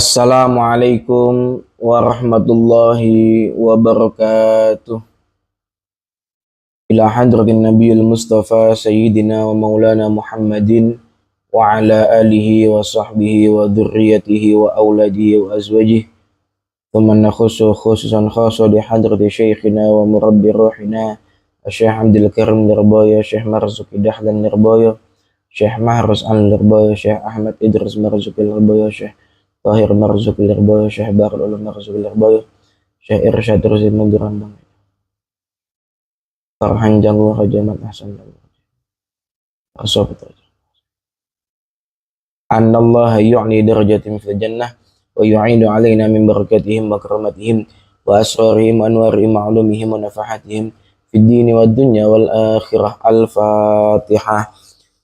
Assalamualaikum warahmatullahi wabarakatuh. Ila hadratin Nabiyil Mustafa Sayyidina wa Maulana Muhammadin wa ala alihi wa sahbihi wa dhurriyatihi wa awladihi wa azwajihi. Thumma nakhusu khususan khasa di hadrati syekhina wa murabbi ruhina Syekh Abdul Karim Nirboyo, Syekh Marzuki Dahlan Nirboyo, Syekh Mahrus Al-Nirboyo, Syekh Ahmad Idris Marzuki Nirboyo, Syekh Tahir Marzuki Nirboyo, Syekh Bahrul Ulum Marzuki Nirboyo, Syekh Irsyad Ruzi Mugurambang, Farhan Janggu Rajamat Hasan Rasobat. Anna Allah yu'ni darajatin fil jannah wa yu'inu alaina min barakatihim wa karamatihim wa asrarihim wa anwarihim wa ulumihim wa nafahatihim fid dini wad dunya wal akhirah. Al-Fatihah.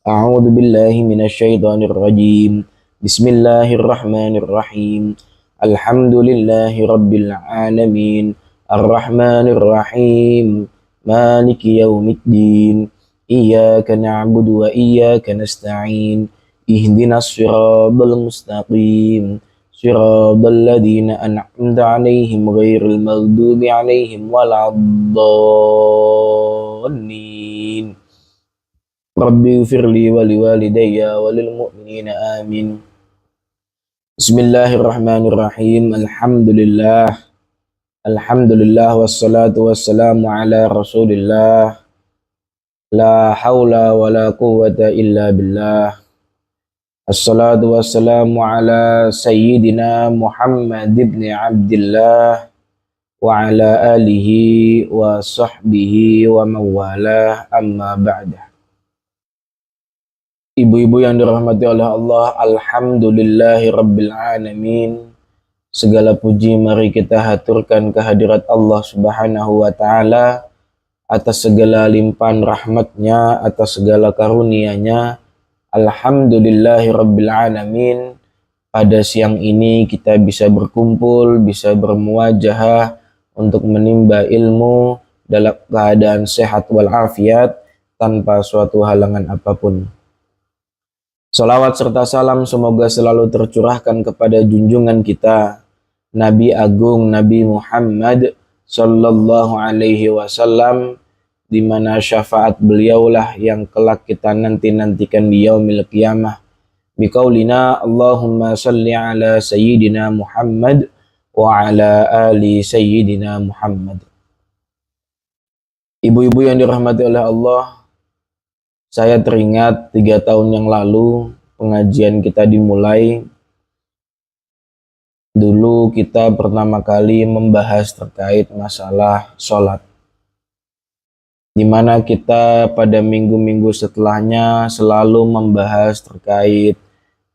A'udzu billahi minasy syaithanir rajim. Bismillahirrahmanirrahim. Alhamdulillahi rabbil alamin. Arrahmanir rahim. Maliki yaumiddin. Iyyaka na'budu wa iyyaka nasta'in. Ihdinas siratal mustaqim. Siratal ladzina an'amta 'alaihim ghairil maghdubi 'alaihim waladdallin. Rabbi firli wa liwalidayya wa lil mu'minina amin. Bismillahirrahmanirrahim. Alhamdulillah wassalatu wassalamu ala rasulillah. La hawla wa la quwwata illa billah. Assalatu wassalamu ala sayyidina Muhammad ibn Abdillah wa ala alihi wa sahbihi wa mawalah, amma ba'dah. Ibu-ibu yang dirahmati oleh Allah, alhamdulillahi rabbil alamin. Segala puji mari kita haturkan kehadirat Allah subhanahu wa ta'ala atas segala limpahan rahmatnya, atas segala karunia-Nya. Alhamdulillahi rabbil alamin. Pada siang ini kita bisa berkumpul, bisa bermuwajahah untuk menimba ilmu dalam keadaan sehat walafiat tanpa suatu halangan apapun. Salawat serta salam semoga selalu tercurahkan kepada junjungan kita Nabi Agung Nabi Muhammad sallallahu alaihi wasallam, di mana syafaat beliaulah yang kelak kita nantikan di yaumil qiyamah. Biqaulina Allahumma salli ala sayyidina Muhammad wa ala ali sayyidina Muhammad. Ibu-ibu yang dirahmati oleh Allah, saya teringat 3 tahun yang lalu pengajian kita dimulai. Dulu kita pertama kali membahas terkait masalah sholat, di mana kita pada minggu-minggu setelahnya selalu membahas terkait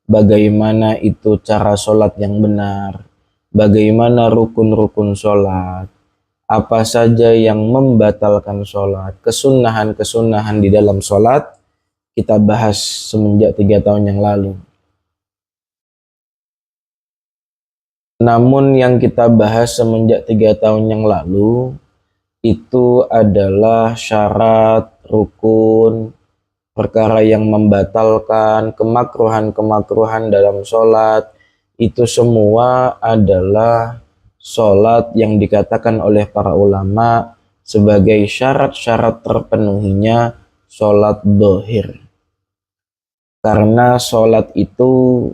bagaimana itu cara sholat yang benar, bagaimana rukun-rukun sholat, apa saja yang membatalkan sholat, kesunahan-kesunahan di dalam sholat, kita bahas semenjak 3 tahun yang lalu. Namun yang kita bahas semenjak 3 tahun yang lalu itu adalah syarat, rukun, perkara yang membatalkan, kemakruhan-kemakruhan dalam sholat. Itu semua adalah sholat yang dikatakan oleh para ulama sebagai syarat-syarat terpenuhinya sholat dohir. Karena sholat itu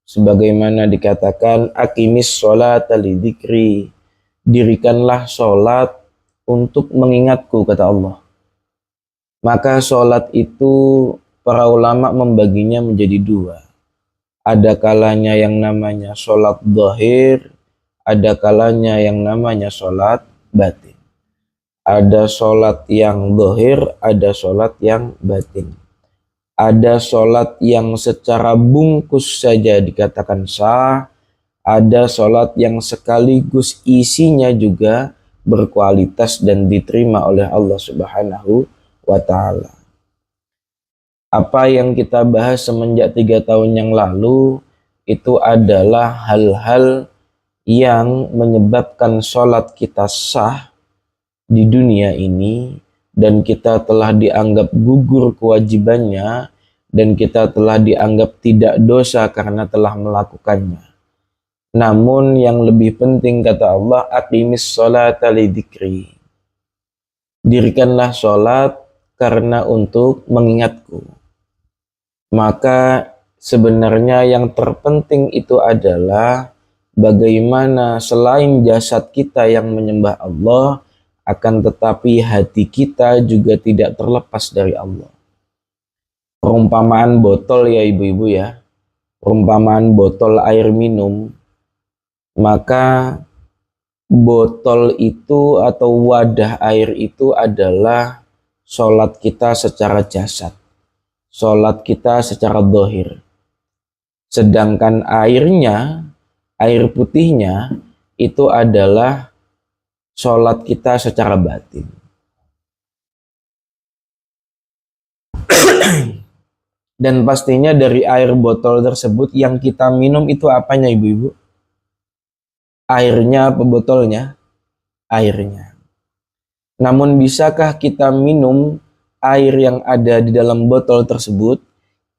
sebagaimana dikatakan aqimis sholata lidzikri, dirikanlah sholat untuk mengingatku, kata Allah. Maka sholat itu para ulama membaginya menjadi 2. Ada kalanya yang namanya sholat dohir, ada kalanya yang namanya sholat batin. Ada sholat yang dohir, ada sholat yang batin. Ada sholat yang secara bungkus saja dikatakan sah, ada sholat yang sekaligus isinya juga berkualitas dan diterima oleh Allah subhanahu wa ta'ala. Apa yang kita bahas semenjak 3 tahun yang lalu itu adalah hal-hal yang menyebabkan sholat kita sah di dunia ini, dan kita telah dianggap gugur kewajibannya, dan kita telah dianggap tidak dosa karena telah melakukannya. Namun yang lebih penting kata Allah, aqimis sholata lidzikri. Dirikanlah sholat karena untuk mengingatku. Maka sebenarnya yang terpenting itu adalah bagaimana selain jasad kita yang menyembah Allah, akan tetapi hati kita juga tidak terlepas dari Allah. Perumpamaan botol ya ibu-ibu ya, perumpamaan botol air minum, maka botol itu atau wadah air itu adalah sholat kita secara jasad, sholat kita secara zahir. Sedangkan airnya, air putihnya itu adalah sholat kita secara batin. Dan pastinya dari air botol tersebut yang kita minum itu apanya ibu-ibu? Airnya apa botolnya? Airnya. Namun bisakah kita minum air yang ada di dalam botol tersebut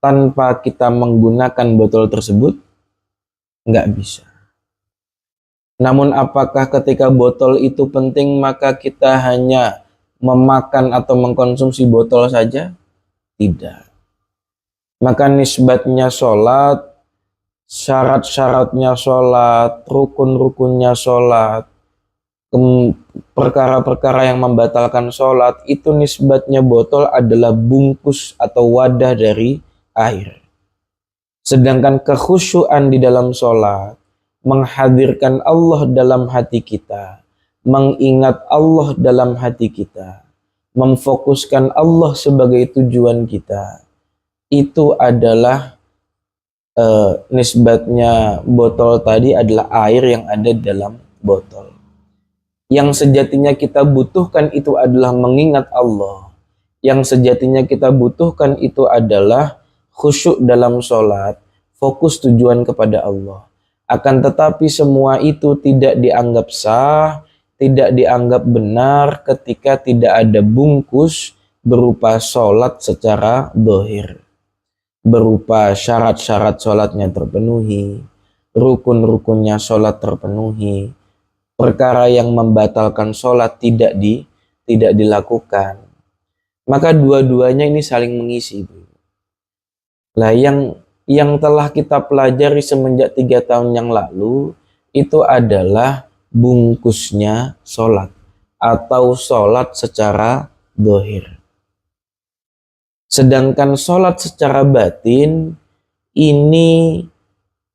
tanpa kita menggunakan botol tersebut? Nggak bisa. Namun apakah ketika botol itu penting maka kita hanya memakan atau mengkonsumsi botol saja? Tidak. Maka nisbatnya sholat, syarat-syaratnya sholat, rukun-rukunnya sholat, perkara-perkara yang membatalkan sholat, itu nisbatnya botol adalah bungkus atau wadah dari air. Sedangkan kekhusyuan di dalam sholat, menghadirkan Allah dalam hati kita, mengingat Allah dalam hati kita, memfokuskan Allah sebagai tujuan kita, itu adalah nisbatnya botol tadi adalah air yang ada di dalam botol. Yang sejatinya kita butuhkan itu adalah mengingat Allah. Yang sejatinya kita butuhkan itu adalah khusyuk dalam sholat, fokus tujuan kepada Allah. Akan tetapi semua itu tidak dianggap sah, tidak dianggap benar ketika tidak ada bungkus berupa sholat secara zahir. Berupa syarat-syarat sholatnya terpenuhi, rukun-rukunnya sholat terpenuhi, perkara yang membatalkan sholat tidak dilakukan. Maka dua-duanya ini saling mengisi. Lah yang telah kita pelajari semenjak 3 tahun yang lalu itu adalah bungkusnya sholat atau sholat secara zahir. Sedangkan sholat secara batin ini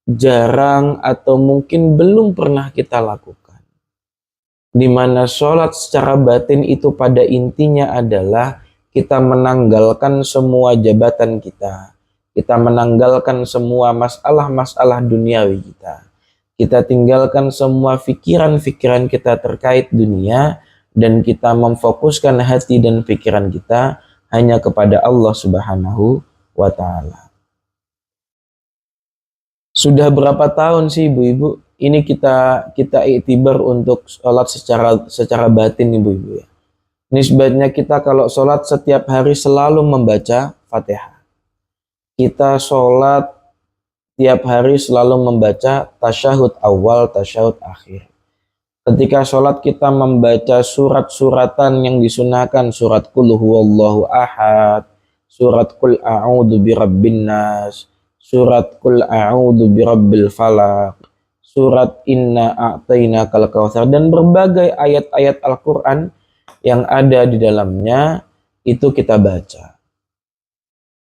jarang atau mungkin belum pernah kita lakukan. Di mana sholat secara batin itu pada intinya adalah kita menanggalkan semua jabatan kita. Kita menanggalkan semua masalah-masalah duniawi kita. Kita tinggalkan semua pikiran-pikiran kita terkait dunia dan kita memfokuskan hati dan pikiran kita hanya kepada Allah Subhanahu wa Ta'ala. Sudah berapa tahun sih ibu-ibu ini kita iktibar untuk sholat secara batin ibu-ibu ya. Nisbatnya kita kalau sholat setiap hari selalu membaca Fatihah. Kita sholat tiap hari selalu membaca tasyahud awal, tasyahud akhir. Ketika sholat kita membaca surat-suratan yang disunahkan, surat Qul huwallahu ahad, surat Qul a'udzu birabbin nas, surat Qul a'udzu birabbil falaq, surat Inna a'tainakal kautsar, dan berbagai ayat-ayat Al-Qur'an yang ada di dalamnya itu kita baca.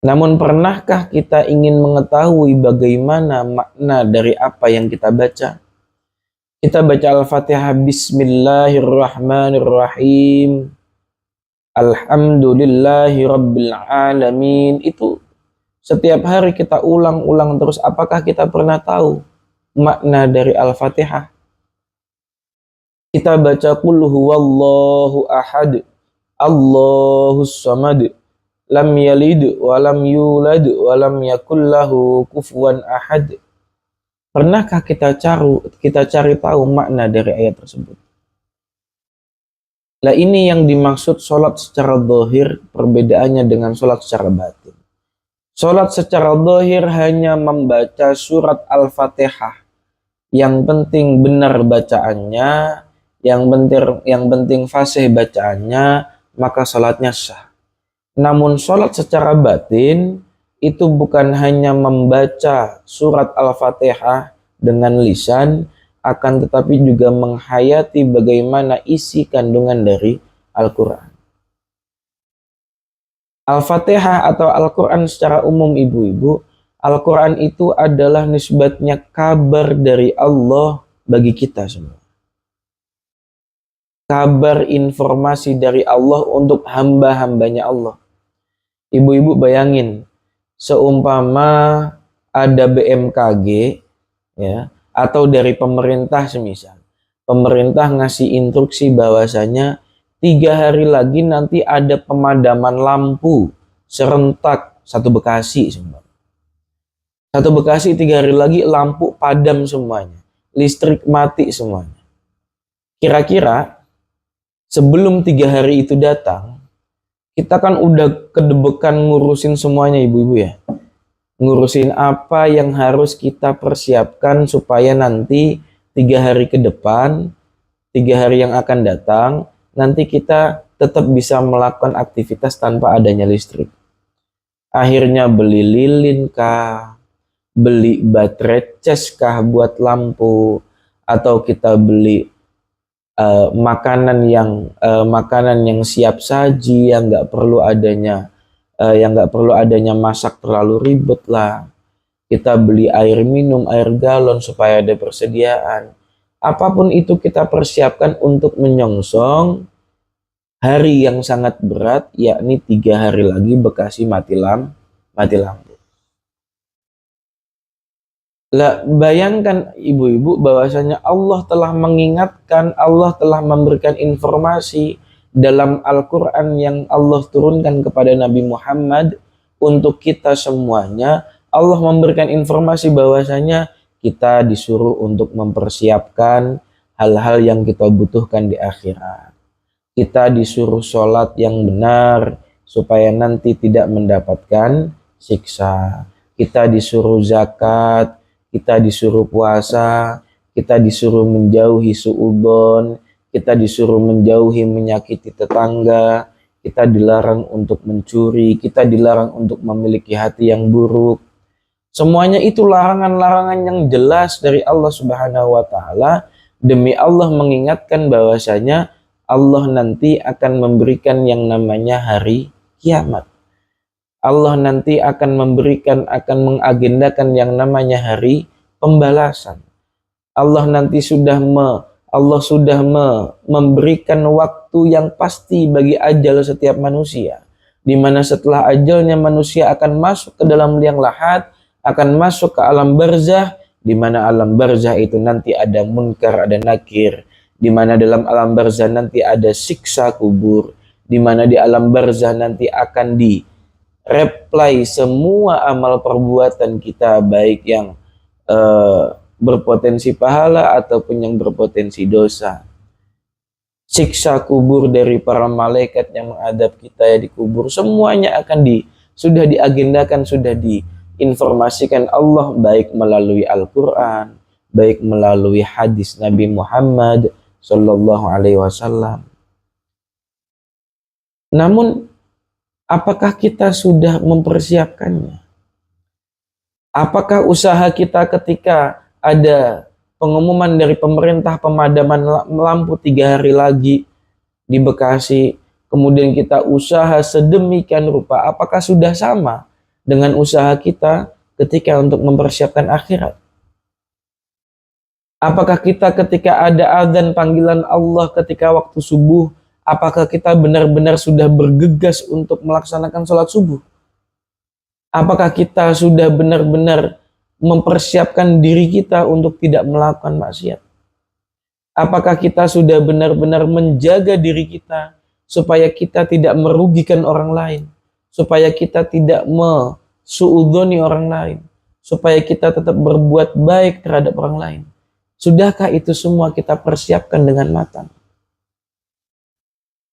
Namun pernahkah kita ingin mengetahui bagaimana makna dari apa yang kita baca? Kita baca Al-Fatihah Bismillahirrahmanirrahim, Alhamdulillahi Rabbil Alamin. Itu setiap hari kita ulang-ulang terus. Apakah kita pernah tahu makna dari Al-Fatihah? Kita baca Qul huwallahu ahad, Allahus samad, lam yalid wa lam yulad wa lam yakul lahu kufuwan ahad. Pernahkah kita cari tahu makna dari ayat tersebut? Lah ini yang dimaksud sholat secara zahir, perbedaannya dengan sholat secara batin. Sholat secara zahir hanya membaca surat Al-Fatihah Yang penting benar bacaannya, yang penting fasih bacaannya, maka salatnya sah. Namun salat secara batin itu bukan hanya membaca surat Al-Fatihah dengan lisan, akan tetapi juga menghayati bagaimana isi kandungan dari Al-Quran. Al-Fatihah atau Al-Quran secara umum ibu-ibu, Al-Quran itu adalah nisbatnya kabar dari Allah bagi kita semua. Kabar informasi dari Allah untuk hamba-hambanya Allah. Ibu-ibu bayangin, seumpama ada BMKG ya, atau dari pemerintah semisal. Pemerintah ngasih instruksi bahwasanya 3 hari lagi nanti ada pemadaman lampu serentak satu Bekasi semua. Satu Bekasi 3 hari lagi lampu padam semuanya, listrik mati semuanya. Kira-kira sebelum 3 hari itu datang, kita kan udah kedebekan ngurusin semuanya ibu-ibu ya. Ngurusin apa yang harus kita persiapkan supaya nanti 3 hari ke depan, 3 hari yang akan datang, nanti kita tetap bisa melakukan aktivitas tanpa adanya listrik. Akhirnya beli lilin kah, beli baterai cas kah buat lampu, atau kita beli makanan yang siap saji, yang nggak perlu adanya masak terlalu ribet lah. Kita beli air minum, air galon supaya ada persediaan. Apapun itu kita persiapkan untuk menyongsong hari yang sangat berat, yakni 3 hari lagi Bekasi mati lampu. Lah, bayangkan ibu-ibu bahwasanya Allah telah mengingatkan, Allah telah memberikan informasi dalam Al-Quran yang Allah turunkan kepada Nabi Muhammad untuk kita semuanya. Allah memberikan informasi bahwasanya kita disuruh untuk mempersiapkan hal-hal yang kita butuhkan di akhirat. Kita disuruh sholat yang benar supaya nanti tidak mendapatkan siksa. Kita disuruh zakat, kita disuruh puasa, kita disuruh menjauhi suudzon, kita disuruh menjauhi menyakiti tetangga, kita dilarang untuk mencuri, kita dilarang untuk memiliki hati yang buruk. Semuanya itu larangan-larangan yang jelas dari Allah Subhanahu wa taala, demi Allah mengingatkan bahwasanya Allah nanti akan memberikan yang namanya hari kiamat. Allah nanti akan mengagendakan yang namanya hari pembalasan. Allah nanti sudah memberikan waktu yang pasti bagi ajal setiap manusia, di mana setelah ajalnya manusia akan masuk ke dalam liang lahat, akan masuk ke alam barzah, di mana alam barzah itu nanti ada munkar, ada nakir, di mana dalam alam barzah nanti ada siksa kubur, di mana di alam barzah nanti akan reply semua amal perbuatan kita, baik yang berpotensi pahala ataupun yang berpotensi dosa. Siksa kubur dari para malaikat yang menghadap kita ya di kubur, semuanya sudah diagendakan, sudah diinformasikan Allah, baik melalui Al-Quran, baik melalui hadis Nabi Muhammad Sallallahu Alaihi Wasallam. Namun apakah kita sudah mempersiapkannya? Apakah usaha kita ketika ada pengumuman dari pemerintah pemadaman lampu 3 hari lagi di Bekasi, kemudian kita usaha sedemikian rupa, apakah sudah sama dengan usaha kita ketika untuk mempersiapkan akhirat? Apakah kita ketika ada azan panggilan Allah ketika waktu subuh, apakah kita benar-benar sudah bergegas untuk melaksanakan sholat subuh? Apakah kita sudah benar-benar mempersiapkan diri kita untuk tidak melakukan maksiat? Apakah kita sudah benar-benar menjaga diri kita supaya kita tidak merugikan orang lain, supaya kita tidak suudzoni orang lain, supaya kita tetap berbuat baik terhadap orang lain? Sudahkah itu semua kita persiapkan dengan matang?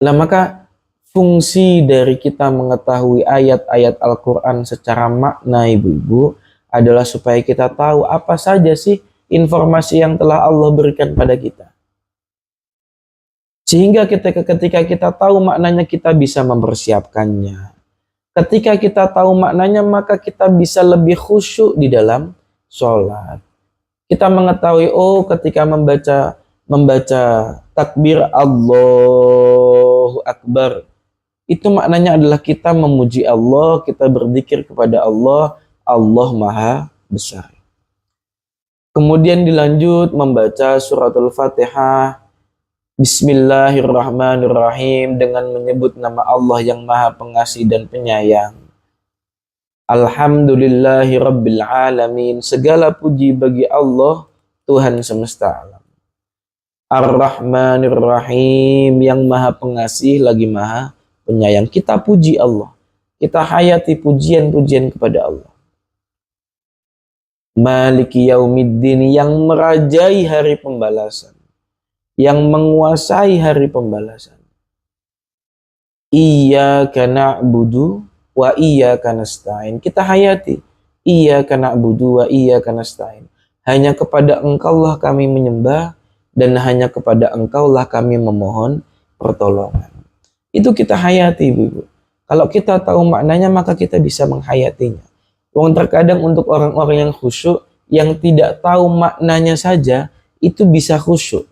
Nah, maka fungsi dari kita mengetahui ayat-ayat Al-Quran secara makna ibu-ibu adalah supaya kita tahu apa saja sih informasi yang telah Allah berikan pada kita. Sehingga ketika kita tahu maknanya, kita bisa mempersiapkannya. Ketika kita tahu maknanya, maka kita bisa lebih khusyuk di dalam sholat. Kita mengetahui, oh ketika membaca takbir Allahu Akbar, itu maknanya adalah kita memuji Allah, kita berzikir kepada Allah, Allah Maha Besar. Kemudian dilanjut membaca suratul Fatihah, Bismillahirrahmanirrahim, dengan menyebut nama Allah yang Maha Pengasih dan Penyayang. Alhamdulillahi Rabbil Alamin, segala puji bagi Allah, Tuhan semesta alam. Ar-Rahmanir-Rahim, yang Maha Pengasih lagi Maha Penyayang. Kita puji Allah, kita hayati pujian-pujian kepada Allah. Maliki Yaumiddin, yang merajai hari pembalasan, yang menguasai hari pembalasan. Iyyaka na'budu wa iyyaka nasta'in. Kita hayati iyyaka na'budu wa iyyaka nasta'in. Hanya kepada Engkaulah kami menyembah, dan hanya kepada Engkaulah kami memohon pertolongan. Itu kita hayati, Ibu. Kalau kita tahu maknanya, maka kita bisa menghayatinya. Terkadang untuk orang-orang yang khusyuk, yang tidak tahu maknanya saja, itu bisa khusyuk.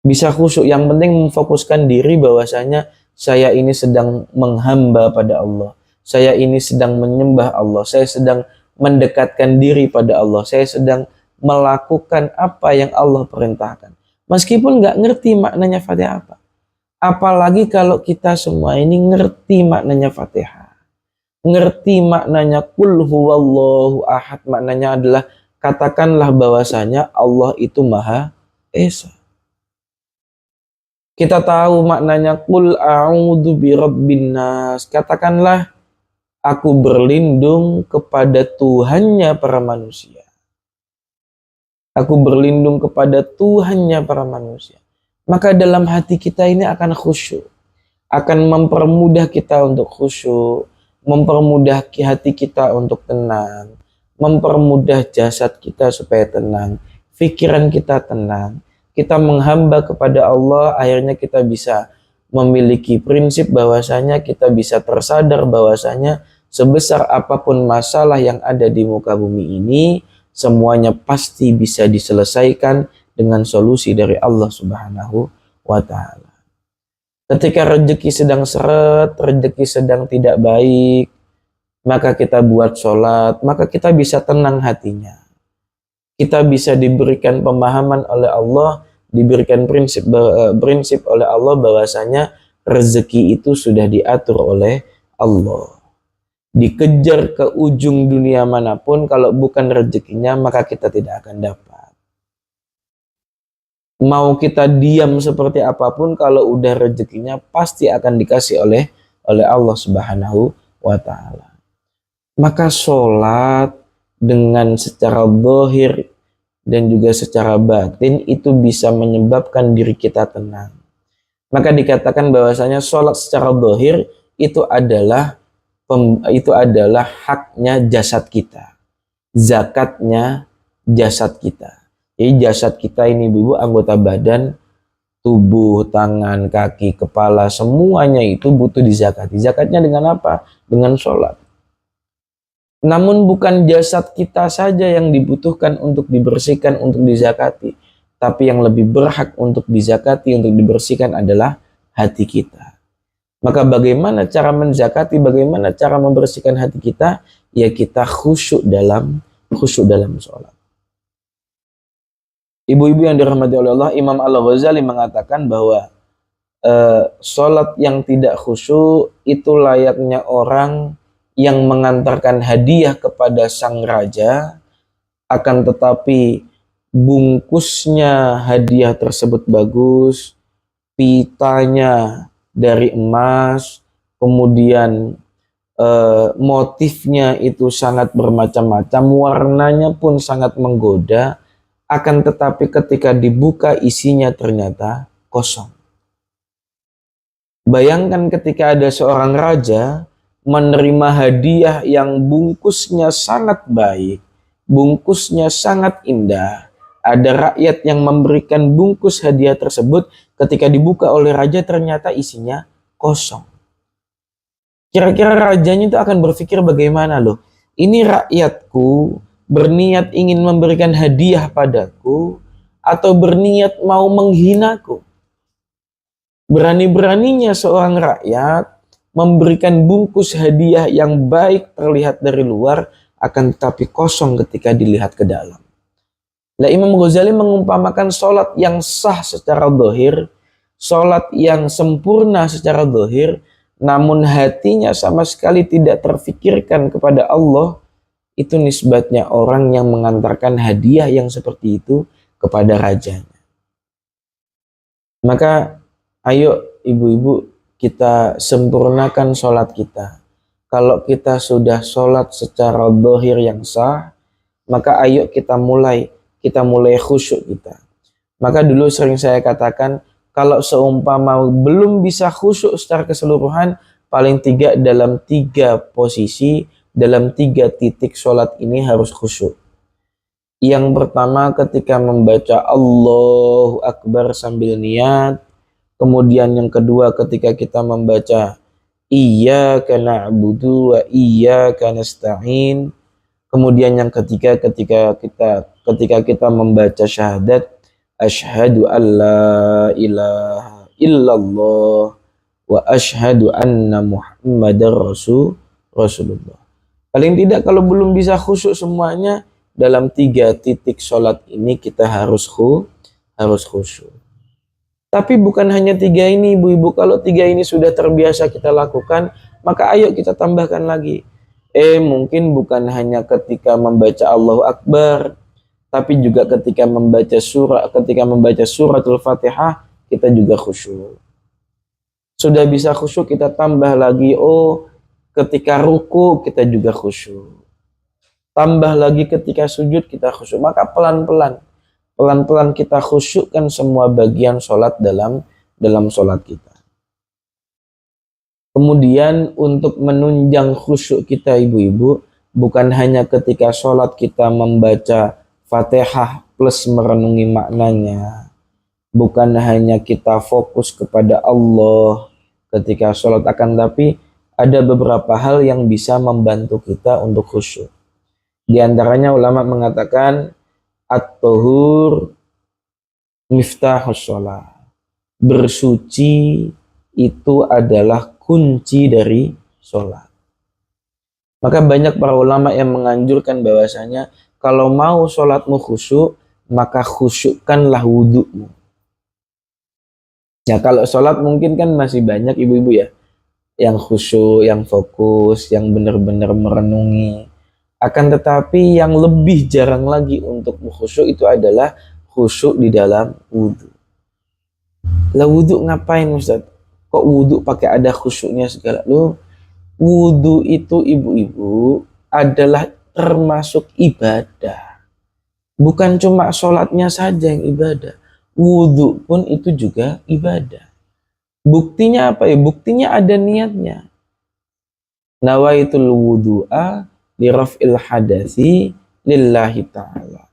Bisa khusyuk, yang penting memfokuskan diri bahwasanya saya ini sedang menghamba pada Allah, saya ini sedang menyembah Allah, saya sedang mendekatkan diri pada Allah, saya sedang melakukan apa yang Allah perintahkan. Meskipun nggak ngerti maknanya Fatihah apa. Apalagi kalau kita semua ini ngerti maknanya Fatihah, ngerti maknanya Qul huwallahu ahad, maknanya adalah katakanlah bahwasanya Allah itu Maha Esa. Kita tahu maknanya Qul a'udzu birabbin nas, katakanlah aku berlindung kepada Tuhannya para manusia. Aku berlindung kepada Tuhannya para manusia. Maka dalam hati kita ini akan khusyuk, akan mempermudah kita untuk khusyuk, mempermudah hati kita untuk tenang, mempermudah jasad kita supaya tenang, pikiran kita tenang. Kita menghamba kepada Allah, akhirnya kita bisa memiliki prinsip bahwasanya kita bisa tersadar bahwasanya sebesar apapun masalah yang ada di muka bumi ini, semuanya pasti bisa diselesaikan dengan solusi dari Allah Subhanahu wa Ta'ala. Ketika rezeki sedang seret, rezeki sedang tidak baik, maka kita buat sholat, maka kita bisa tenang hatinya. Kita bisa diberikan pemahaman oleh Allah, diberikan prinsip oleh Allah bahwasanya rezeki itu sudah diatur oleh Allah. Dikejar ke ujung dunia manapun, kalau bukan rezekinya maka kita tidak akan dapat. Mau kita diam seperti apapun, kalau udah rezekinya pasti akan dikasih oleh Allah Subhanahu wa Ta'ala. Maka sholat dengan secara zahir dan juga secara batin itu bisa menyebabkan diri kita tenang. Maka dikatakan bahwasanya sholat secara zahir itu adalah haknya jasad kita, zakatnya jasad kita. Jadi jasad kita ini, Ibu, anggota badan, tubuh, tangan, kaki, kepala, semuanya itu butuh dizakati. Zakatnya dengan apa? Dengan sholat. Namun bukan jasad kita saja yang dibutuhkan untuk dibersihkan, untuk dizakati. Tapi yang lebih berhak untuk dizakati, untuk dibersihkan adalah hati kita. Maka bagaimana cara menzakati, bagaimana cara membersihkan hati kita? Ya kita khusyuk dalam sholat. Ibu-ibu yang dirahmati oleh Allah, Imam Al-Ghazali mengatakan bahwa sholat yang tidak khusyuk itu layaknya orang yang mengantarkan hadiah kepada sang raja, akan tetapi bungkusnya hadiah tersebut bagus, pitanya dari emas, kemudian motifnya itu sangat bermacam-macam, warnanya pun sangat menggoda, akan tetapi ketika dibuka isinya ternyata kosong. Bayangkan ketika ada seorang raja menerima hadiah yang bungkusnya sangat baik, bungkusnya sangat indah. Ada rakyat yang memberikan bungkus hadiah tersebut, ketika dibuka oleh raja ternyata isinya kosong. Kira-kira rajanya itu akan berpikir bagaimana loh? Ini rakyatku berniat ingin memberikan hadiah padaku atau berniat mau menghinaku? Berani-beraninya seorang rakyat memberikan bungkus hadiah yang baik terlihat dari luar, akan tetapi kosong ketika dilihat ke dalam. Nah, Imam Ghazali mengumpamakan sholat yang sah secara zahir, sholat yang sempurna secara zahir, namun hatinya sama sekali tidak terfikirkan kepada Allah, itu nisbatnya orang yang mengantarkan hadiah yang seperti itu kepada rajanya. Maka ayo ibu-ibu, kita sempurnakan sholat kita. Kalau kita sudah sholat secara zahir yang sah, maka ayo kita mulai khusyuk kita. Maka dulu sering saya katakan, kalau seumpama belum bisa khusyuk secara keseluruhan, paling tidak dalam 3 posisi, dalam 3 titik sholat ini harus khusyuk. Yang pertama ketika membaca Allahu Akbar sambil niat. Kemudian yang kedua ketika kita membaca Iyyaka na'budu wa iyyaka nasta'in. Kemudian yang ketiga ketika kita membaca syahadat asyhadu alla ilaha illallah wa asyhadu anna muhammadar rasulullah. Paling tidak kalau belum bisa khusyuk semuanya, dalam 3 titik sholat ini kita harus khusyuk. Tapi bukan hanya 3 ini ibu-ibu, kalau 3 ini sudah terbiasa kita lakukan, maka ayo kita tambahkan lagi. Mungkin bukan hanya ketika membaca Allahu Akbar, tapi juga ketika membaca suratul Fatihah, kita juga khusyuk. Sudah bisa khusyuk, kita tambah lagi, ketika ruku kita juga khusyuk. Tambah lagi ketika sujud kita khusyuk. Maka pelan-pelan kita khusyukkan semua bagian sholat dalam sholat kita. Kemudian untuk menunjang khusyuk kita ibu-ibu, bukan hanya ketika sholat kita membaca Fatihah plus merenungi maknanya, bukan hanya kita fokus kepada Allah ketika sholat, akan tapi ada beberapa hal yang bisa membantu kita untuk khusyuk. Di antaranya ulama mengatakan at-tuhur miftahus sholat. Bersuci itu adalah kunci dari sholat. Maka banyak para ulama yang menganjurkan bahwasanya kalau mau sholatmu khusyuk, maka khusyukkanlah wudhumu. Ya kalau sholat mungkin kan masih banyak ibu-ibu ya, yang khusyuk, yang fokus, yang benar-benar merenungi. Akan tetapi yang lebih jarang lagi untuk khusyuk itu adalah khusyuk di dalam wudhu. Lah wudhu ngapain Ustaz? Kok wudhu pakai ada khusyuknya segala? Loh, wudhu itu ibu-ibu adalah termasuk ibadah. Bukan cuma sholatnya saja yang ibadah. Wudhu pun itu juga ibadah. Buktinya apa ya? Buktinya ada niatnya. Nawaitul wudu'a liraf'il hadasi lillahi ta'ala.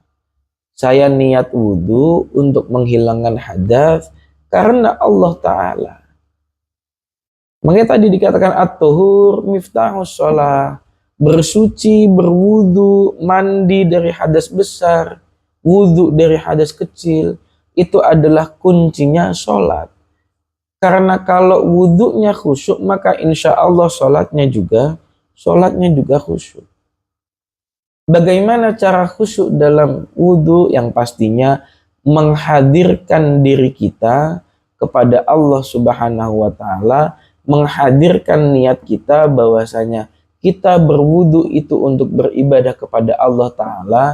Saya niat wudhu untuk menghilangkan hadas karena Allah Ta'ala. Makanya tadi dikatakan at-tuhur miftahus sholat. Bersuci, berwudu, mandi dari hadas besar, wudu dari hadas kecil, itu adalah kuncinya sholat. Karena kalau wudunya khusyuk, maka insya Allah sholatnya juga khusyuk. Bagaimana cara khusyuk dalam wudu? Yang pastinya menghadirkan diri kita kepada Allah Subhanahu wa Ta'ala, menghadirkan niat kita bahwasanya kita berwudu itu untuk beribadah kepada Allah Ta'ala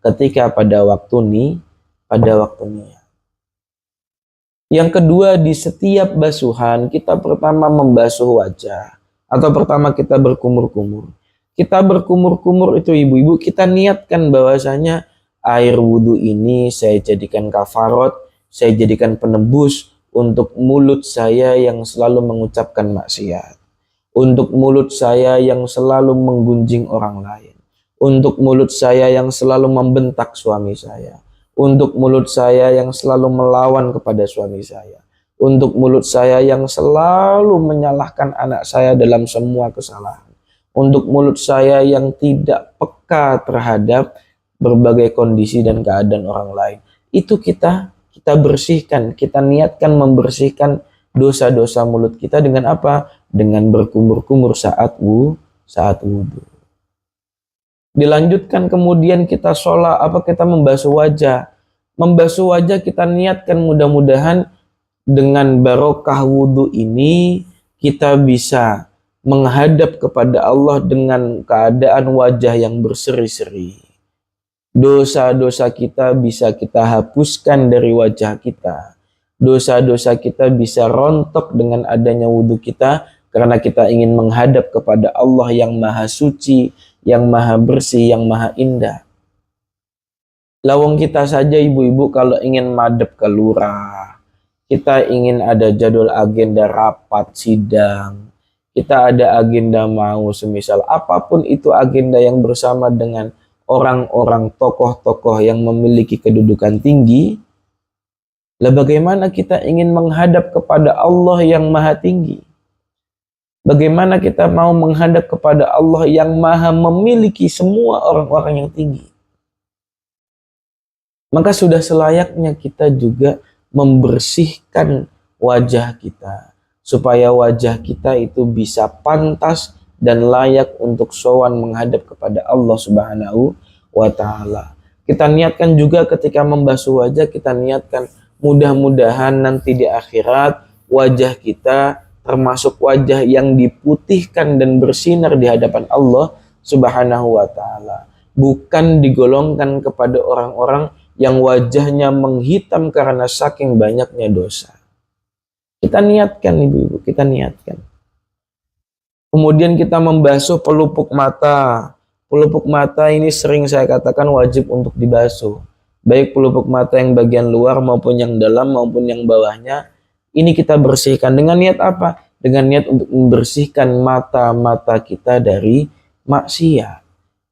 ketika pada waktu niat. Yang kedua, di setiap basuhan kita pertama membasuh wajah, atau pertama kita berkumur-kumur. Kita berkumur-kumur itu ibu-ibu, kita niatkan bahwasanya air wudu ini saya jadikan kafarat, saya jadikan penebus untuk mulut saya yang selalu mengucapkan maksiat, untuk mulut saya yang selalu menggunjing orang lain, untuk mulut saya yang selalu membentak suami saya, untuk mulut saya yang selalu melawan kepada suami saya, untuk mulut saya yang selalu menyalahkan anak saya dalam semua kesalahan, untuk mulut saya yang tidak peka terhadap berbagai kondisi dan keadaan orang lain. Itu kita bersihkan, kita niatkan membersihkan dosa-dosa mulut kita dengan apa? Dengan berkumur-kumur saat wudhu. Dilanjutkan kemudian kita sholat, kita membasuh wajah. Membasuh wajah kita niatkan mudah-mudahan dengan barokah wudhu ini kita bisa menghadap kepada Allah dengan keadaan wajah yang berseri-seri. Dosa-dosa kita bisa kita hapuskan dari wajah kita. Dosa-dosa kita bisa rontok dengan adanya wudhu kita karena kita ingin menghadap kepada Allah yang maha suci, yang maha bersih, yang maha indah. Lawang kita saja ibu-ibu kalau ingin madep ke lurah, kita ingin ada jadwal agenda rapat sidang, kita ada agenda mau semisal apapun itu agenda yang bersama dengan orang-orang tokoh-tokoh yang memiliki kedudukan tinggi, lah bagaimana kita ingin menghadap kepada Allah yang maha tinggi? Bagaimana kita mau menghadap kepada Allah yang maha memiliki semua orang-orang yang tinggi? Maka sudah selayaknya kita juga membersihkan wajah kita, supaya wajah kita itu bisa pantas dan layak untuk sowan menghadap kepada Allah Subhanahu wa Ta'ala. Kita niatkan juga ketika membasuh wajah, kita niatkan mudah-mudahan nanti di akhirat wajah kita termasuk wajah yang diputihkan dan bersinar di hadapan Allah Subhanahu wa Ta'ala. Bukan digolongkan kepada orang-orang yang wajahnya menghitam karena saking banyaknya dosa. Kita niatkan ibu-ibu, kita niatkan. Kemudian kita membasuh pelupuk mata. Pelupuk mata ini sering saya katakan wajib untuk dibasuh. Baik pelupuk mata yang bagian luar maupun yang dalam maupun yang bawahnya. Ini kita bersihkan. Dengan niat apa? Dengan niat untuk membersihkan mata-mata kita dari maksiat.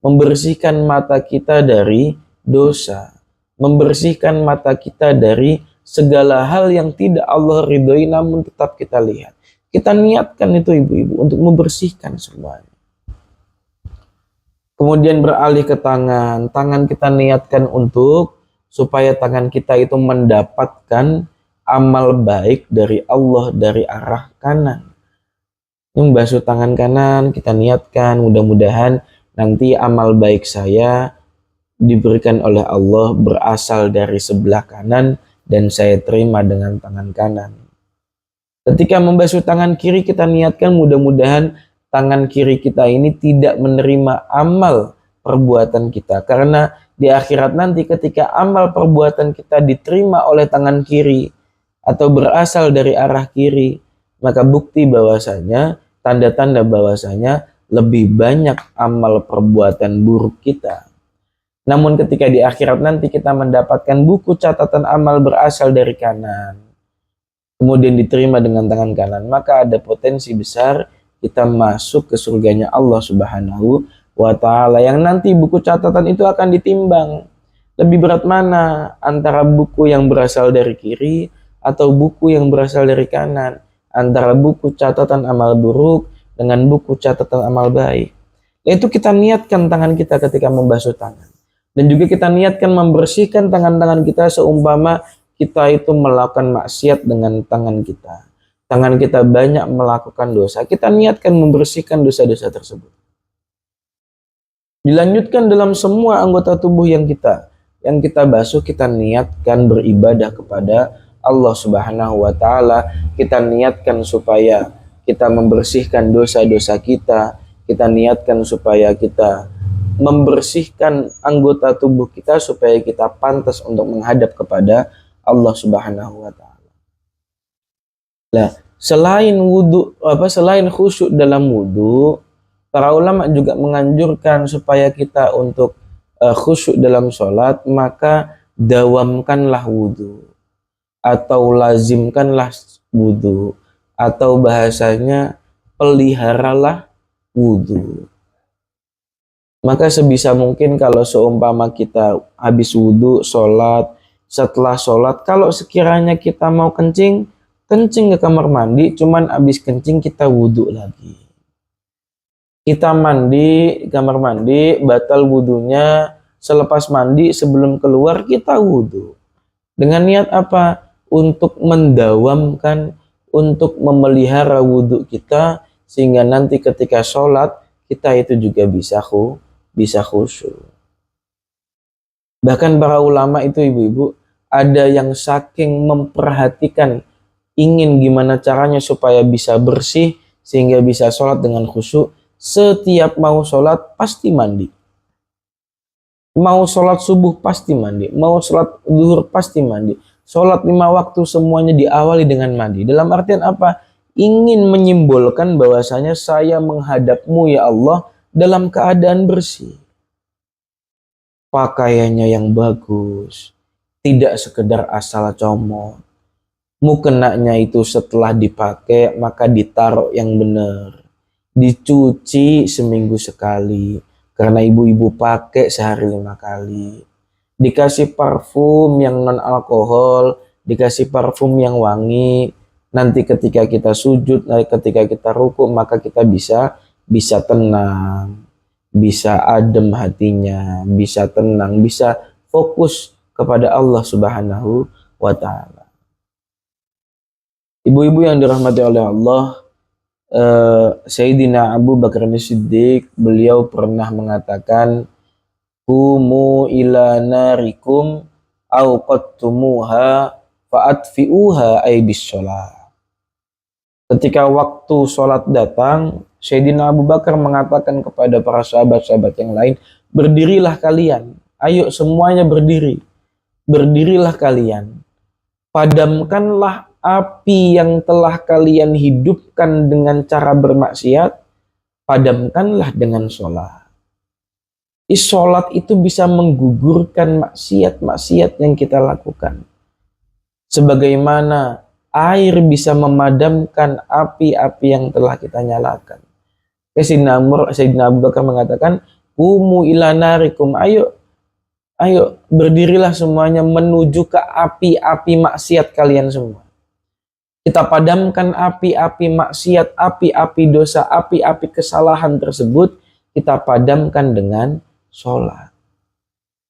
Membersihkan mata kita dari dosa. Membersihkan mata kita dari segala hal yang tidak Allah ridhoi namun tetap kita lihat. Kita niatkan itu ibu-ibu untuk membersihkan semuanya. Kemudian beralih ke tangan. Tangan kita niatkan untuk supaya tangan kita itu mendapatkan amal baik dari Allah dari arah kanan. Membasuh tangan kanan kita niatkan mudah-mudahan nanti amal baik saya diberikan oleh Allah berasal dari sebelah kanan dan saya terima dengan tangan kanan. Ketika membasuh tangan kiri kita niatkan mudah-mudahan tangan kiri kita ini tidak menerima amal perbuatan kita. Karena di akhirat nanti ketika amal perbuatan kita diterima oleh tangan kiri atau berasal dari arah kiri, maka bukti bahwasanya, tanda-tanda bahwasanya lebih banyak amal perbuatan buruk kita. Namun ketika di akhirat nanti kita mendapatkan buku catatan amal berasal dari kanan, kemudian diterima dengan tangan kanan, maka ada potensi besar kita masuk ke surganya Allah Subhanahu wa Ta'ala, yang nanti buku catatan itu akan ditimbang. Lebih berat mana antara buku yang berasal dari kiri atau buku yang berasal dari kanan, antara buku catatan amal buruk dengan buku catatan amal baik. Yaitu kita niatkan tangan kita ketika membasuh tangan, dan juga kita niatkan membersihkan tangan-tangan kita seumpama kita itu melakukan maksiat dengan tangan kita. Tangan kita banyak melakukan dosa. Kita niatkan membersihkan dosa-dosa tersebut. Dilanjutkan dalam semua anggota tubuh yang kita basuh, kita niatkan beribadah kepada Allah Subhanahu wa Ta'ala. Kita niatkan supaya kita membersihkan dosa-dosa kita. Kita niatkan supaya kita membersihkan anggota tubuh kita supaya kita pantas untuk menghadap kepada Allah Subhanahu wa Ta'ala. Nah, selain khusyuk dalam wudu, para ulama juga menganjurkan supaya kita untuk khusyuk dalam sholat, maka dawamkanlah wudu atau lazimkanlah wudu, atau bahasanya peliharalah wudu. Maka sebisa mungkin kalau seumpama kita habis wudhu, sholat, setelah sholat, kalau sekiranya kita mau kencing, kencing ke kamar mandi, cuman habis kencing kita wudhu lagi. Kita mandi, kamar mandi, batal wudhunya, selepas mandi, sebelum keluar kita wudhu. Dengan niat apa? Untuk mendawamkan, untuk memelihara wudhu kita, sehingga nanti ketika sholat, kita itu juga bisa khusyuk. Bahkan para ulama itu ibu-ibu, ada yang saking memperhatikan, ingin gimana caranya supaya bisa bersih, sehingga bisa sholat dengan khusyuk, setiap mau sholat pasti mandi. Mau sholat subuh pasti mandi, mau sholat zuhur pasti mandi. Sholat 5 waktu semuanya diawali dengan mandi. Dalam artian apa? Ingin menyimbolkan bahwasanya saya menghadapmu ya Allah dalam keadaan bersih. Pakaiannya yang bagus, tidak sekedar asal comot. Mukenanya itu setelah dipakai maka ditaruh yang benar. Dicuci seminggu sekali. Karena ibu-ibu pakai sehari 5 kali. Dikasih parfum yang non alkohol, dikasih parfum yang wangi. Nanti ketika kita sujud, ketika kita ruku, maka kita bisa tenang, bisa adem hatinya, bisa tenang, bisa fokus kepada Allah Subhanahu wa Ta'ala. Ibu-ibu yang dirahmati oleh Allah, Sayyidina Abu Bakar As-Siddiq, beliau pernah mengatakan, "Qumu ila narikum au qattumuha fa'atfi'uha ay bis shalah." Ketika waktu sholat datang, Sayyidina Abu Bakar mengatakan kepada para sahabat-sahabat yang lain, "Berdirilah kalian, ayo semuanya berdiri. Berdirilah kalian. Padamkanlah api yang telah kalian hidupkan dengan cara bermaksiat, padamkanlah dengan sholat." Sholat itu bisa menggugurkan maksiat-maksiat yang kita lakukan. Sebagaimana air bisa memadamkan api-api yang telah kita nyalakan. Sayyidina Abu Bakar mengatakan, "Qumu ila narikum, ayo berdirilah semuanya menuju ke api-api maksiat kalian semua. Kita padamkan api-api maksiat, api-api dosa, api-api kesalahan tersebut, kita padamkan dengan sholat."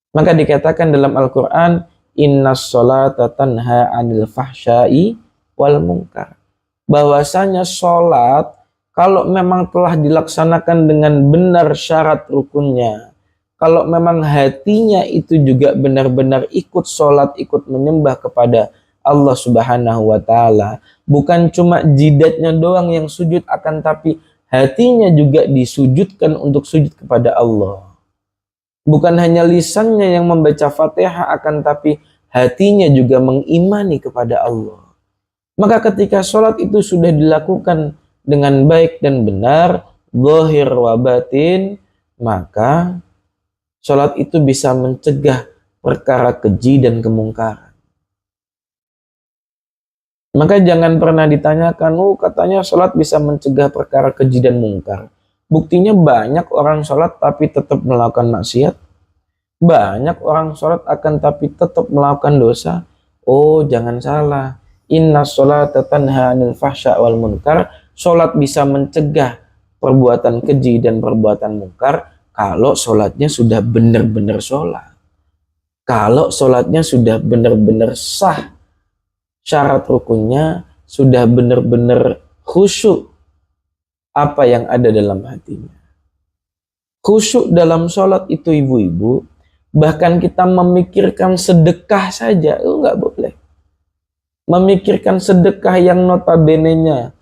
Maka dikatakan dalam Al-Quran, "Innas sholata tanha anil fahsyai wal munkar." Bahwasanya sholat, kalau memang telah dilaksanakan dengan benar syarat rukunnya, kalau memang hatinya itu juga benar-benar ikut sholat, ikut menyembah kepada Allah Subhanahu wa Ta'ala, bukan cuma jidatnya doang yang sujud, akan tapi hatinya juga disujudkan untuk sujud kepada Allah. Bukan hanya lisannya yang membaca Fatihah, akan tapi hatinya juga mengimani kepada Allah. Maka ketika sholat itu sudah dilakukan dengan baik dan benar, zahir wa batin, maka sholat itu bisa mencegah perkara keji dan kemungkaran. Maka jangan pernah ditanyakan, katanya sholat bisa mencegah perkara keji dan mungkar. Buktinya banyak orang sholat tapi tetap melakukan maksiat. Banyak orang sholat akan tapi tetap melakukan dosa. Oh, jangan salah. Inna sholata tanha anil fahsya wal munkar. Sholat bisa mencegah perbuatan keji dan perbuatan mungkar kalau sholatnya sudah benar-benar sholat. Kalau sholatnya sudah benar-benar sah, syarat rukunnya sudah benar-benar khusyuk apa yang ada dalam hatinya. Khusyuk dalam sholat itu ibu-ibu, bahkan kita memikirkan sedekah saja, itu nggak boleh. Memikirkan sedekah yang notabene-nya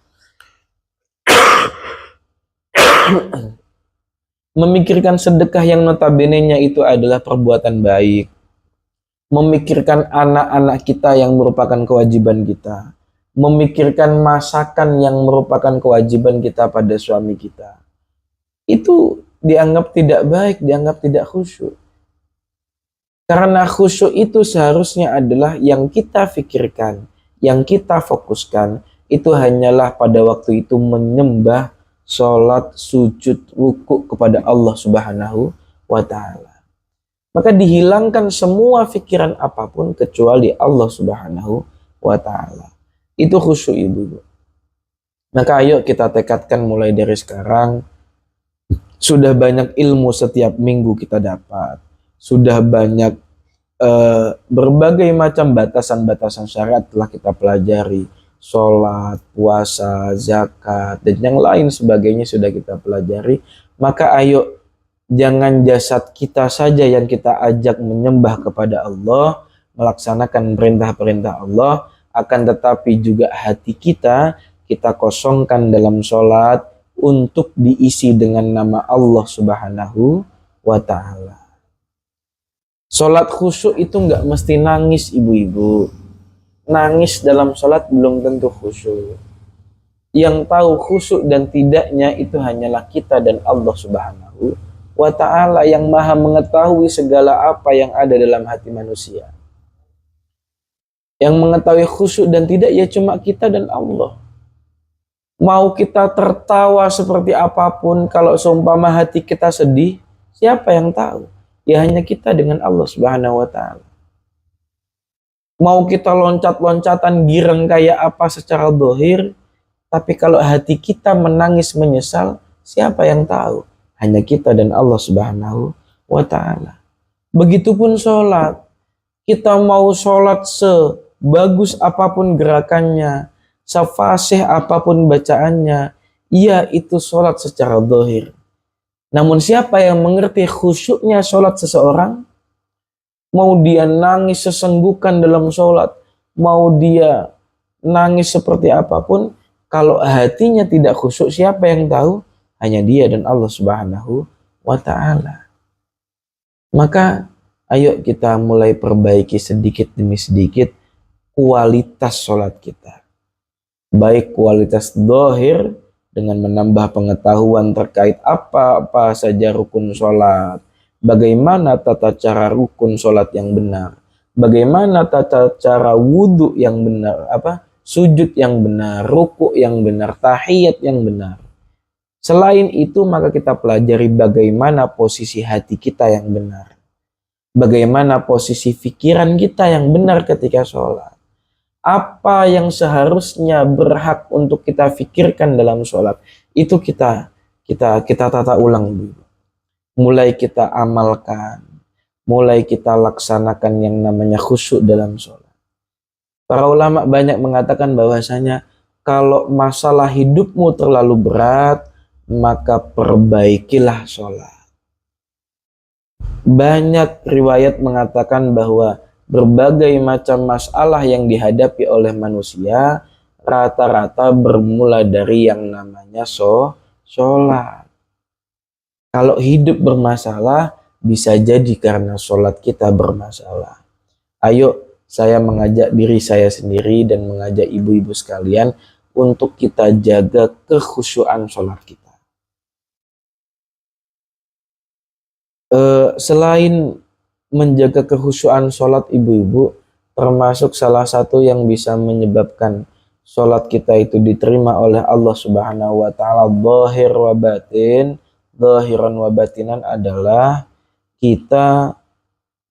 memikirkan sedekah yang notabene-nya itu adalah perbuatan baik. Memikirkan anak-anak kita yang merupakan kewajiban kita. Memikirkan masakan yang merupakan kewajiban kita pada suami kita. Itu dianggap tidak baik, dianggap tidak khusyuk. Karena khusyuk itu seharusnya adalah yang kita pikirkan, yang kita fokuskan, itu hanyalah pada waktu itu menyembah, sholat, sujud, wukuk kepada Allah Subhanahu wa ta'ala. Maka dihilangkan semua pikiran apapun kecuali Allah Subhanahu wa ta'ala. Itu khusyuk ibu-ibu. Maka ayo kita tekadkan mulai dari sekarang. Sudah banyak ilmu setiap minggu kita dapat. Sudah banyak berbagai macam batasan-batasan syariat telah kita pelajari. Sholat, puasa, zakat, dan yang lain sebagainya sudah kita pelajari. Maka ayo, jangan jasad kita saja yang kita ajak menyembah kepada Allah, melaksanakan perintah-perintah Allah, akan tetapi juga hati kita kosongkan dalam sholat untuk diisi dengan nama Allah Subhanahu wa ta'ala. Sholat khusyuk itu nggak mesti nangis ibu-ibu. Nangis dalam sholat belum tentu khusyuk. Yang tahu khusyuk dan tidaknya itu hanyalah kita dan Allah Subhanahu wa ta'ala yang maha mengetahui segala apa yang ada dalam hati manusia. Yang mengetahui khusyuk dan tidak ya cuma kita dan Allah. Mau kita tertawa seperti apapun, kalau seumpama hati kita sedih, siapa yang tahu? Ya hanya kita dengan Allah Subhanahu wa ta'ala. Mau kita loncat-loncatan girang kayak apa secara zahir, tapi kalau hati kita menangis menyesal, siapa yang tahu? Hanya kita dan Allah Subhanahu wa ta'ala. Begitupun sholat. Kita mau sholat sebagus apapun gerakannya, sefasih apapun bacaannya, iya itu sholat secara zahir. Namun siapa yang mengerti khusyuknya sholat seseorang? Mau dia nangis sesenggukan dalam sholat, mau dia nangis seperti apapun, kalau hatinya tidak khusyuk, siapa yang tahu? Hanya dia dan Allah Subhanahu wa ta'ala. Maka ayo kita mulai perbaiki sedikit demi sedikit kualitas sholat kita. Baik kualitas zahir dengan menambah pengetahuan terkait apa saja rukun sholat, bagaimana tata cara rukun sholat yang benar, bagaimana tata cara wudhu yang benar, sujud yang benar, ruku yang benar, tahiyat yang benar. Selain itu maka kita pelajari bagaimana posisi hati kita yang benar, bagaimana posisi pikiran kita yang benar ketika sholat. Apa yang seharusnya berhak untuk kita pikirkan dalam sholat, itu kita tata ulang dulu. Mulai kita amalkan, mulai kita laksanakan yang namanya khusyuk dalam sholat. Para ulama banyak mengatakan bahwasanya kalau masalah hidupmu terlalu berat, maka perbaikilah sholat. Banyak riwayat mengatakan bahwa berbagai macam masalah yang dihadapi oleh manusia rata-rata bermula dari yang namanya sholat. Kalau hidup bermasalah, bisa jadi karena sholat kita bermasalah. Ayo, saya mengajak diri saya sendiri dan mengajak ibu-ibu sekalian untuk kita jaga kekhusyuan sholat kita. Selain menjaga kekhusyuan sholat ibu-ibu, termasuk salah satu yang bisa menyebabkan sholat kita itu diterima oleh Allah Subhanahu wa ta'ala zahiran wa batinan adalah kita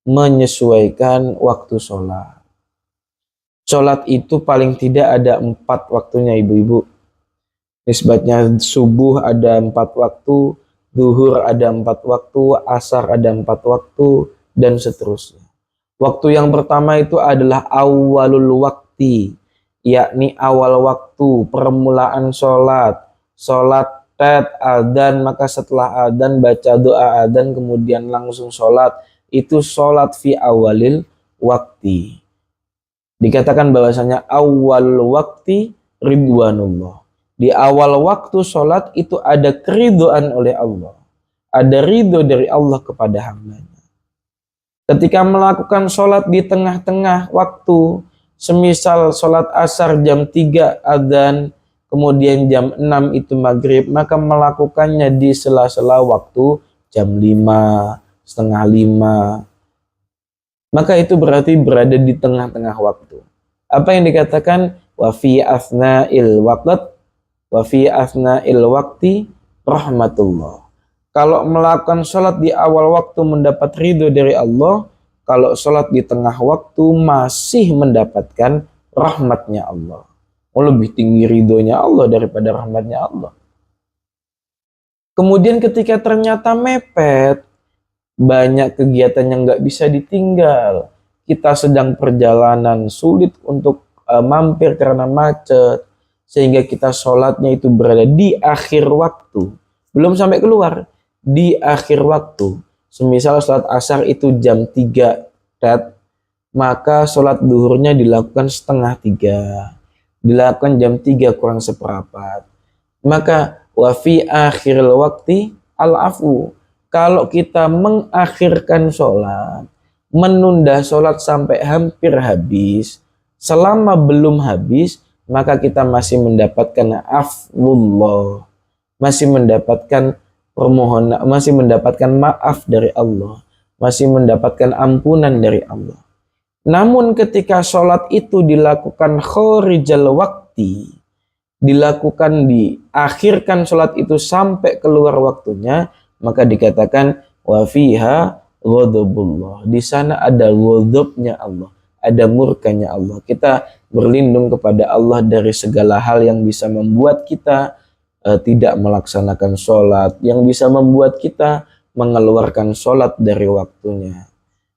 menyesuaikan waktu sholat. Sholat itu paling tidak ada 4 waktunya ibu-ibu. Nisbatnya subuh ada 4 waktu, zuhur ada 4 waktu, asar ada 4 waktu, dan seterusnya. Waktu yang pertama itu adalah awalul wakti, yakni awal waktu, permulaan sholat. Sholat adzan, maka setelah adzan baca doa adzan kemudian langsung sholat. Itu sholat fi awalil wakti. Dikatakan bahwasanya awal wakti ridwanullah. Di awal waktu sholat itu ada keridhaan oleh Allah. Ada ridho dari Allah kepada hambanya. Ketika melakukan sholat di tengah-tengah waktu, semisal sholat asar jam 3 adzan, kemudian jam 6 itu maghrib, maka melakukannya di sela-sela waktu jam 5, setengah 5. Maka itu berarti berada di tengah-tengah waktu. Apa yang dikatakan? Wa fi asna'il waqt, wa fi asna'il waqti rahmatullah. Kalau melakukan sholat di awal waktu mendapat ridho dari Allah, kalau sholat di tengah waktu masih mendapatkan rahmatnya Allah. Oh, lebih tinggi ridhonya Allah daripada rahmatnya Allah. Kemudian ketika ternyata mepet, banyak kegiatan yang nggak bisa ditinggal, kita sedang perjalanan sulit untuk mampir karena macet, sehingga kita sholatnya itu berada di akhir waktu, belum sampai keluar, di akhir waktu. Semisal sholat asar itu jam 3, maka sholat duhurnya dilakukan setengah 3, dilakukan jam 3 kurang seperempat. Maka wafi akhiril waktu al-afu. Kalau kita mengakhirkan sholat, menunda sholat sampai hampir habis, selama belum habis, maka kita masih mendapatkan afwullah, masih mendapatkan permohonan, masih mendapatkan maaf dari Allah, masih mendapatkan ampunan dari Allah. Namun ketika sholat itu dilakukan khorijal wakti, dilakukan diakhirkan sholat itu sampai keluar waktunya, maka dikatakan wa fiha ghadabullah. Di sana ada ghadabnya Allah, ada murkanya Allah. Kita berlindung kepada Allah dari segala hal yang bisa membuat kita tidak melaksanakan sholat, yang bisa membuat kita mengeluarkan sholat dari waktunya.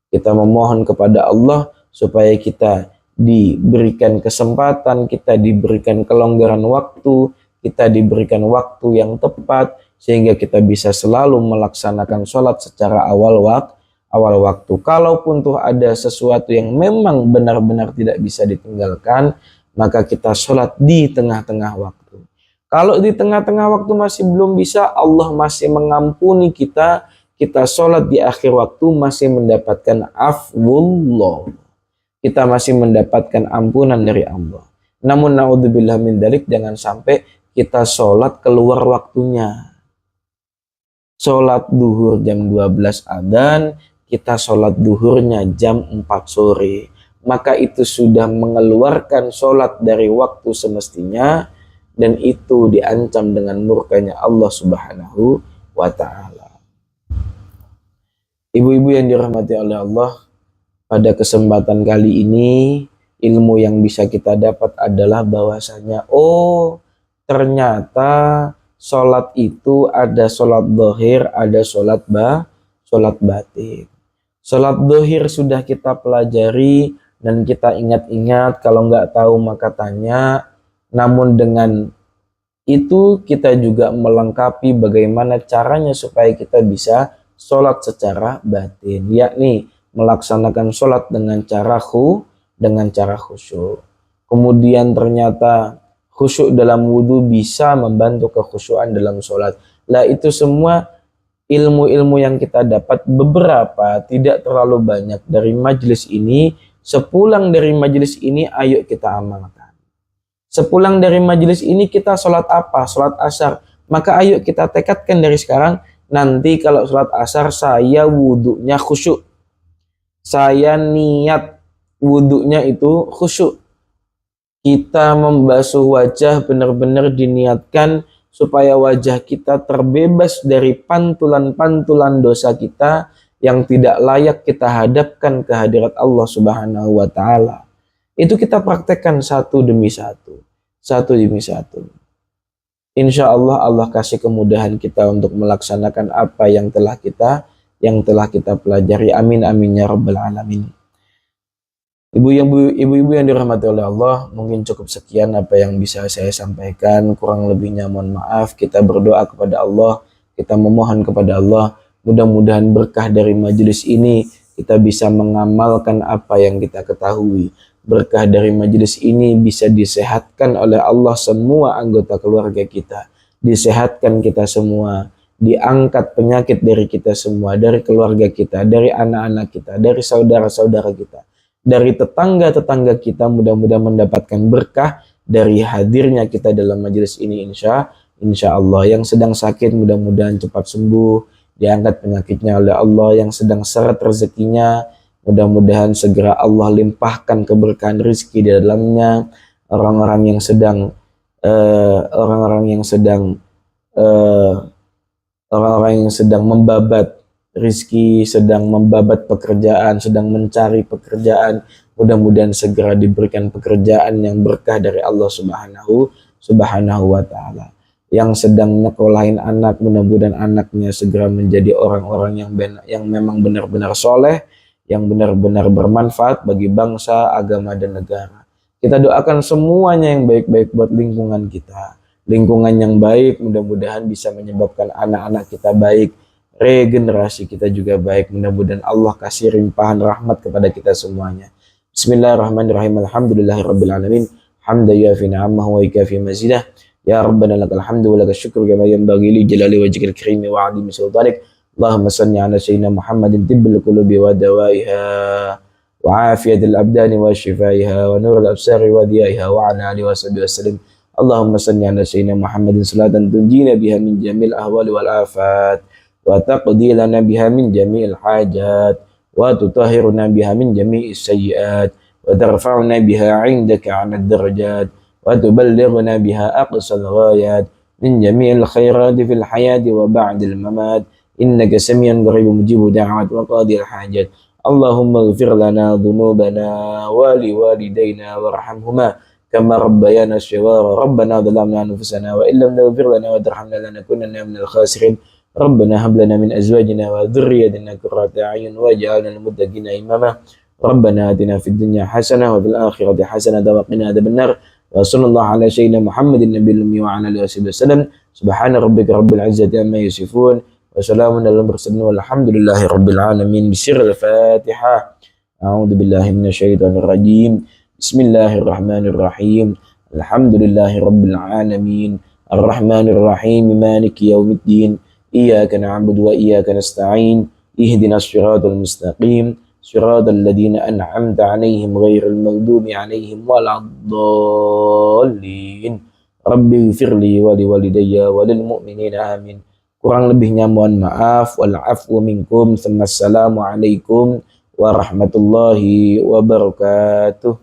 Kita memohon kepada Allah supaya kita diberikan kesempatan, kita diberikan kelonggaran waktu, kita diberikan waktu yang tepat, sehingga kita bisa selalu melaksanakan sholat secara awal waktu. Kalaupun tuh ada sesuatu yang memang benar-benar tidak bisa ditinggalkan, maka kita sholat di tengah-tengah waktu. Kalau di tengah-tengah waktu masih belum bisa, Allah masih mengampuni kita, kita sholat di akhir waktu masih mendapatkan afwullah, kita masih mendapatkan ampunan dari Allah. Namun naudzubillah min dzalik, jangan sampai kita sholat keluar waktunya. Sholat duhur jam 12 adzan, kita sholat duhurnya jam 4 sore. Maka itu sudah mengeluarkan sholat dari waktu semestinya, dan itu diancam dengan murkanya Allah Subhanahu wa ta'ala. Ibu-ibu yang dirahmati oleh Allah, pada kesempatan kali ini ilmu yang bisa kita dapat adalah bahwasanya ternyata sholat itu ada sholat dohir, ada sholat batin. Sholat dohir sudah kita pelajari dan kita ingat-ingat, kalau nggak tahu maka tanya. Namun dengan itu kita juga melengkapi bagaimana caranya supaya kita bisa sholat secara batin, yakni melaksanakan sholat dengan cara khusyuk. Kemudian ternyata khusyuk dalam wudhu bisa membantu kekhusyuan dalam sholat. Lah itu semua ilmu-ilmu yang kita dapat, beberapa, tidak terlalu banyak dari majelis ini. Sepulang dari majelis ini, ayo kita amalkan. Sepulang dari majelis ini kita sholat apa? Sholat asar. Maka ayo kita tekadkan dari sekarang, nanti kalau sholat asar saya wudhunya khusyuk, saya niat wudhunya itu khusyuk. Kita membasuh wajah benar-benar diniatkan supaya wajah kita terbebas dari pantulan-pantulan dosa kita yang tidak layak kita hadapkan ke hadirat Allah Subhanahu wa ta'ala. Itu kita praktekkan satu demi satu. Insya Allah, Allah kasih kemudahan kita untuk melaksanakan apa yang telah kita pelajari. Amin amin ya rabbal alamin. Ibu-ibu yang dirahmati oleh Allah, mungkin cukup sekian apa yang bisa saya sampaikan. Kurang lebihnya mohon maaf. Kita berdoa kepada Allah, kita memohon kepada Allah, mudah-mudahan berkah dari majelis ini kita bisa mengamalkan apa yang kita ketahui. Berkah dari majelis ini bisa disehatkan oleh Allah semua anggota keluarga kita, disehatkan kita semua, diangkat penyakit dari kita semua, dari keluarga kita, dari anak-anak kita, dari saudara-saudara kita, dari tetangga-tetangga kita. Mudah-mudahan mendapatkan berkah dari hadirnya kita dalam majelis ini, insya Allah. Yang sedang sakit mudah-mudahan cepat sembuh, diangkat penyakitnya oleh Allah. Yang sedang seret rezekinya, mudah-mudahan segera Allah limpahkan keberkahan rezeki di dalamnya. Orang-orang yang sedang orang-orang yang sedang membabat rizki, sedang membabat pekerjaan, sedang mencari pekerjaan, mudah-mudahan segera diberikan pekerjaan yang berkah dari Allah Subhanahu wa Ta'ala. Yang sedang nyekolahin anak, mudah-mudahan anaknya segera menjadi orang-orang yang memang benar-benar soleh, yang benar-benar bermanfaat bagi bangsa, agama, dan negara. Kita doakan semuanya yang baik-baik buat lingkungan kita. Lingkungan yang baik mudah-mudahan bisa menyebabkan anak-anak kita baik, regenerasi kita juga baik. Mudah-mudahan Allah kasih limpahan rahmat kepada kita semuanya. Bismillahirrahmanirrahim. Alhamdulillahirabbil alamin. Hamdan yafi ni'amahu wa yukafi mazidah. Ya Rabbana lakal hamdu wa lakal syukru kama yanbaghi li jalali wajhikal karim wa 'azimi sultanik. Allahumma salli ala sayyidina Muhammadin tibbil qulubi wa dawaiha wa afiyatil abdani wa shifaiha wa nurul absari wa diyaiha wa ala alihi wa sahbihi wasallim. Allahumma salli ala sayyidina Muhammadin salatan tunjina biha min jamil ahwali wal afat wa taqdi lana biha min jami'il hajat wa tutahhiruna biha min jami'is sayyi'at wa tarfa'una biha 'indaka 'alad darajat wa tuballighuna biha aqsal ghayat min jami'il khairati fil hayati wa ba'dil mamat innaka samian qaribun mujibud da'wat wa qadil hajat. Allahumma ighfir lana dhunubana wa liwalidayna warhamhuma kama rabbayana shighara. Rabbana dhalamna anfusana wa illam taghfir lana wa tarhamna lanakunanna minal khasirin. Rabbana hab lana min azwajina wa dhurriyyatina qurrata a'yun waj'alna lil muttaqina imama. Rabbana atina fid dunya hasanah wa fil akhirati hasanah wa qina adzabannar. Wa sallallahu ala sayyidina Muhammadin nabiyil ummi wa ala alihi wasallam. Subhana rabbika rabbil izzati amma yasifun wa salamun alal mursalin walhamdulillahi rabbil alamin. Bisirril Fatihah. A'udzu billahi minasyaitonir rajim. Bismillahirrahmanirrahim. Alhamdulillahi rabbil alamin. Arrahmanir rahim. Maliki yaumiddin. Iyyaka na'budu wa iyyaka nasta'in. Ihdinas siratal mustaqim. Siratal ladzina an'amta 'alaihim ghairil maghdubi 'alaihim waladdallin. Rabbi ighfirli wa liwalidayya wa lil mu'minina amin. Kurang lebihnya mohon maaf. Wal 'afwu minkum. Assalamu alaikum warahmatullahi wabarakatuh.